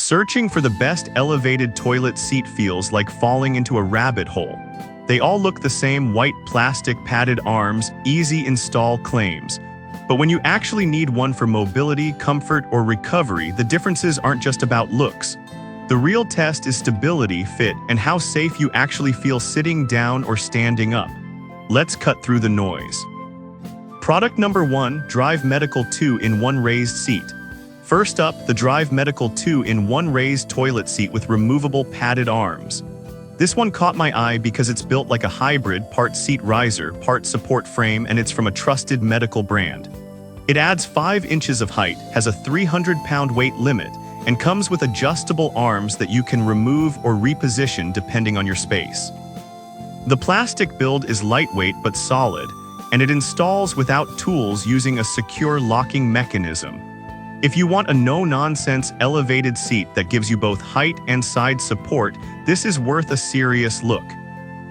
Searching for the best elevated toilet seat feels like falling into a rabbit hole. They all look the same: white plastic padded arms, easy install claims. But when you actually need one for mobility, comfort, or recovery, the differences aren't just about looks. The real test is stability, fit, and how safe you actually feel sitting down or standing up. Let's cut through the noise. Product number 1, Drive Medical 2-in-1 Raised Seat. First up, the Drive Medical 2-in-1 Raised Toilet Seat with removable padded arms. This one caught my eye because it's built like a hybrid, part seat riser, part support frame, and it's from a trusted medical brand. It adds 5 inches of height, has a 300-pound weight limit, and comes with adjustable arms that you can remove or reposition depending on your space. The plastic build is lightweight but solid, and it installs without tools using a secure locking mechanism. If you want a no-nonsense elevated seat that gives you both height and side support, this is worth a serious look.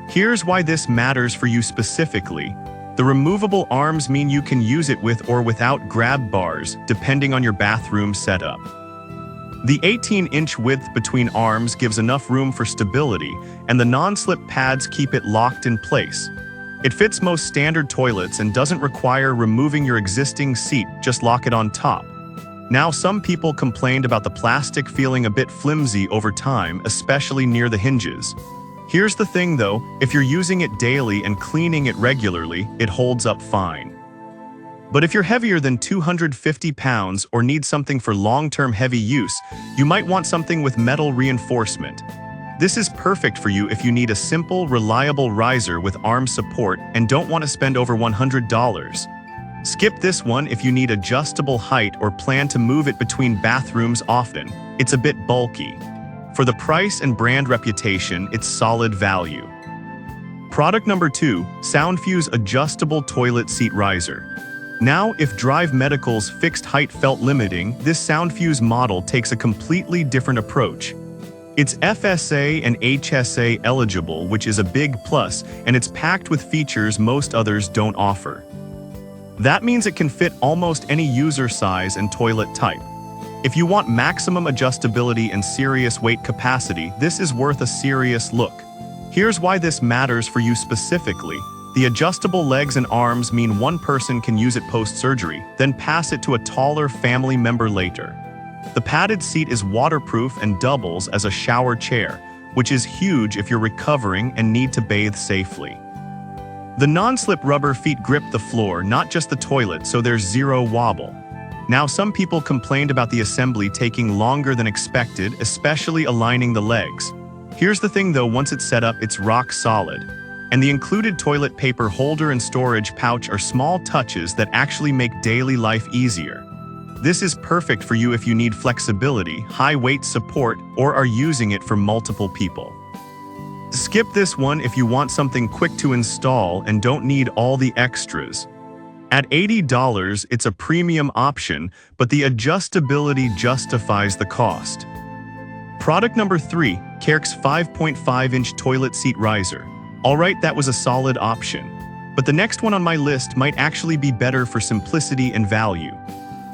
Here's why this matters for you specifically. The removable arms mean you can use it with or without grab bars, depending on your bathroom setup. The 18-inch width between arms gives enough room for stability, and the non-slip pads keep it locked in place. It fits most standard toilets and doesn't require removing your existing seat, just lock it on top. Now, some people complained about the plastic feeling a bit flimsy over time, especially near the hinges. Here's the thing though, if you're using it daily and cleaning it regularly, it holds up fine. But if you're heavier than 250 pounds or need something for long-term heavy use, you might want something with metal reinforcement. This is perfect for you if you need a simple, reliable riser with arm support and don't want to spend over $100. Skip this one if you need adjustable height or plan to move it between bathrooms often. It's a bit bulky. For the price and brand reputation, it's solid value. Product number 2, SoundFuse Adjustable Toilet Seat Riser. Now, if Drive Medical's fixed height felt limiting, this SoundFuse model takes a completely different approach. It's FSA and HSA eligible, which is a big plus, and it's packed with features most others don't offer. That means it can fit almost any user size and toilet type. If you want maximum adjustability and serious weight capacity, this is worth a serious look. Here's why this matters for you specifically. The adjustable legs and arms mean one person can use it post-surgery, then pass it to a taller family member later. The padded seat is waterproof and doubles as a shower chair, which is huge if you're recovering and need to bathe safely. The non-slip rubber feet grip the floor, not just the toilet, so there's zero wobble. Now, some people complained about the assembly taking longer than expected, especially aligning the legs. Here's the thing though, once it's set up, it's rock solid. And the included toilet paper holder and storage pouch are small touches that actually make daily life easier. This is perfect for you if you need flexibility, high weight support, or are using it for multiple people. Skip this one if you want something quick to install and don't need all the extras. At $80, it's a premium option, but the adjustability justifies the cost. Product number 3, Kerk's 5.5-inch Toilet Seat Riser. Alright, that was a solid option. But the next one on my list might actually be better for simplicity and value.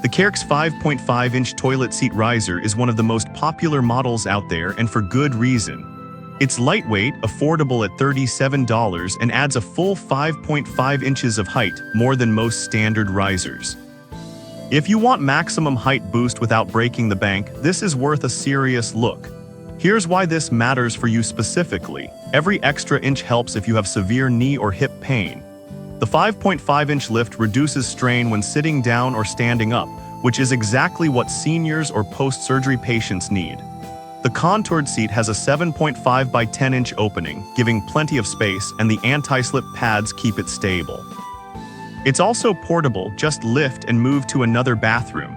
The Kerk's 5.5-inch Toilet Seat Riser is one of the most popular models out there, and for good reason. It's lightweight, affordable at $37, and adds a full 5.5 inches of height, more than most standard risers. If you want maximum height boost without breaking the bank, this is worth a serious look. Here's why this matters for you specifically. Every extra inch helps if you have severe knee or hip pain. The 5.5-inch lift reduces strain when sitting down or standing up, which is exactly what seniors or post-surgery patients need. The contoured seat has a 7.5 by 10-inch opening, giving plenty of space, and the anti-slip pads keep it stable. It's also portable, just lift and move to another bathroom.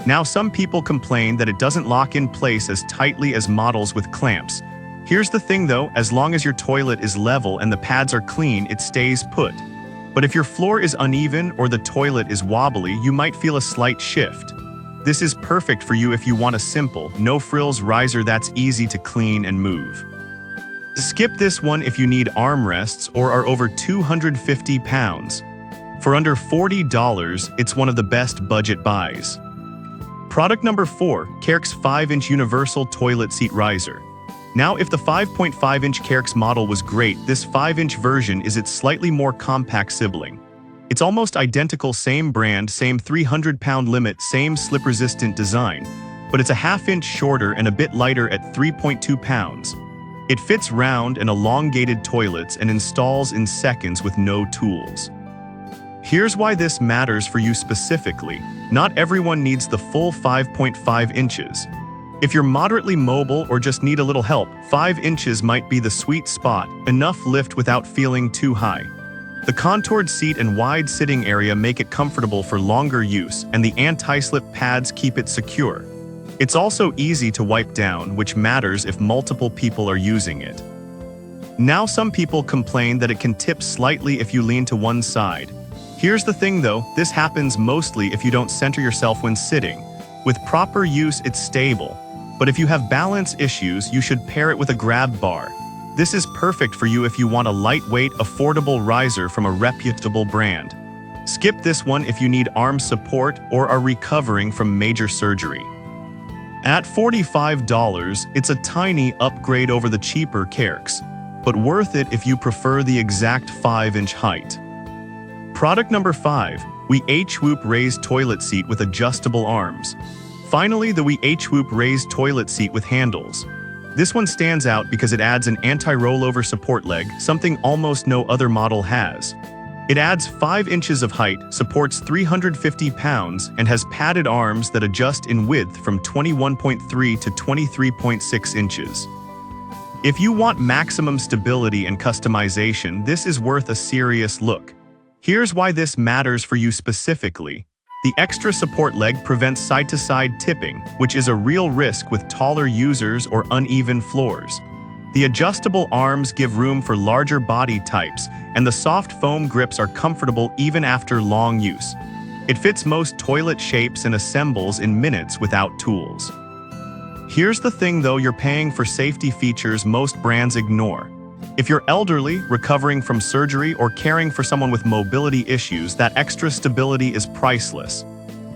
Now, some people complain that it doesn't lock in place as tightly as models with clamps. Here's the thing though, as long as your toilet is level and the pads are clean, it stays put. But if your floor is uneven or the toilet is wobbly, you might feel a slight shift. This is perfect for you if you want a simple, no-frills riser that's easy to clean and move. Skip this one if you need armrests or are over 250 pounds. For under $40, it's one of the best budget buys. Product number 4, Carex 5-inch Universal Toilet Seat Riser. Now, if the 5.5-inch Carex model was great, this 5-inch version is its slightly more compact sibling. It's almost identical, same brand, same 300-pound limit, same slip-resistant design, but it's a half-inch shorter and a bit lighter at 3.2 pounds. It fits round and elongated toilets and installs in seconds with no tools. Here's why this matters for you specifically. Not everyone needs the full 5.5 inches. If you're moderately mobile or just need a little help, 5 inches might be the sweet spot, enough lift without feeling too high. The contoured seat and wide sitting area make it comfortable for longer use, and the anti-slip pads keep it secure. It's also easy to wipe down, which matters if multiple people are using it. Now, some people complain that it can tip slightly if you lean to one side. Here's the thing though, this happens mostly if you don't center yourself when sitting. With proper use, it's stable. But if you have balance issues, you should pair it with a grab bar. This is perfect for you if you want a lightweight, affordable riser from a reputable brand. Skip this one if you need arm support or are recovering from major surgery. At $45, it's a tiny upgrade over the cheaper Carex, but worth it if you prefer the exact 5-inch height. Product number 5, WeHwoop Raised Toilet Seat with Adjustable Arms. Finally, the WeHwoop Raised Toilet Seat with handles. This one stands out because it adds an anti-rollover support leg, something almost no other model has. It adds 5 inches of height, supports 350 pounds, and has padded arms that adjust in width from 21.3 to 23.6 inches. If you want maximum stability and customization, this is worth a serious look. Here's why this matters for you specifically. The extra support leg prevents side-to-side tipping, which is a real risk with taller users or uneven floors. The adjustable arms give room for larger body types, and the soft foam grips are comfortable even after long use. It fits most toilet shapes and assembles in minutes without tools. Here's the thing though, you're paying for safety features most brands ignore. If you're elderly, recovering from surgery, or caring for someone with mobility issues, that extra stability is priceless.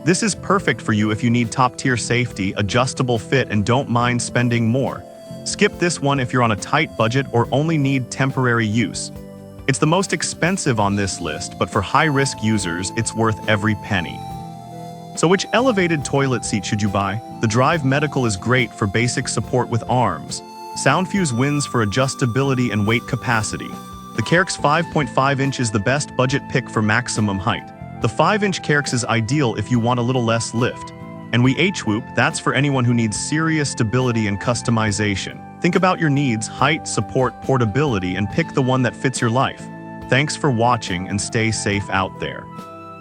This is perfect for you if you need top-tier safety, adjustable fit, and don't mind spending more. Skip this one if you're on a tight budget or only need temporary use. It's the most expensive on this list, but for high-risk users, it's worth every penny. So which elevated toilet seat should you buy? The Drive Medical is great for basic support with arms. Soundfuse wins for adjustability and weight capacity. The Carex 5.5 inch is the best budget pick for maximum height. The 5-inch Carex is ideal if you want a little less lift. And WeHwoop, that's for anyone who needs serious stability and customization. Think about your needs, height, support, portability, and pick the one that fits your life. Thanks for watching and stay safe out there.